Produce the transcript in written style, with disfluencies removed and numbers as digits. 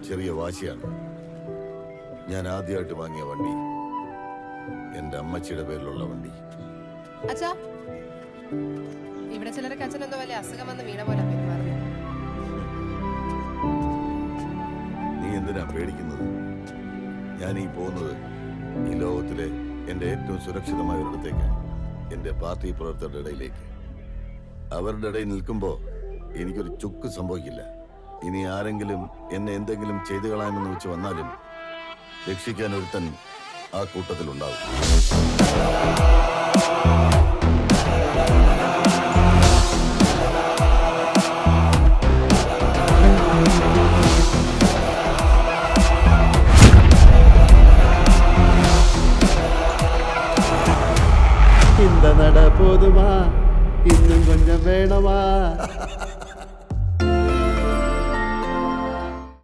ചെറിയ വാശിയാണ്. ഞാൻ ആദ്യമായിട്ട് വാങ്ങിയ വണ്ടി എന്റെ അമ്മച്ചിയുടെ പേരിലുള്ള വണ്ടി. അച്ഛാ, ഇവിടെ ചിലരൊക്കെ അച്ഛനെന്തോ വലിയ അസുഖം വന്ന് വീണ പോലെ പെരുമാറുന്നു. നീ എന്തിനാ പേടിക്കുന്നത്? ഞാൻ ഈ പോകുന്നത് ഈ ലോകത്തിലെ എന്റെ ഏറ്റവും സുരക്ഷിതമായ ഒരിടത്തേക്കാണ്, എന്റെ പാർട്ടി പ്രവർത്തകരുടെ ഇടയിലേക്ക്. അവരുടെ ഇടയിൽ നിൽക്കുമ്പോൾ എനിക്കൊരു ചുക്ക് സംഭവിക്കില്ല. ഇനി ആരെങ്കിലും എന്നെ എന്തെങ്കിലും ചെയ്തു കളയാമെന്ന് വെച്ച് വന്നാലും രക്ഷിക്കാൻ ഒരുത്തൻ ആ കൂട്ടത്തിലുണ്ടാവും. இந்த நட போதுமா, இன்னும் கொஞ்சம் வேணுமா?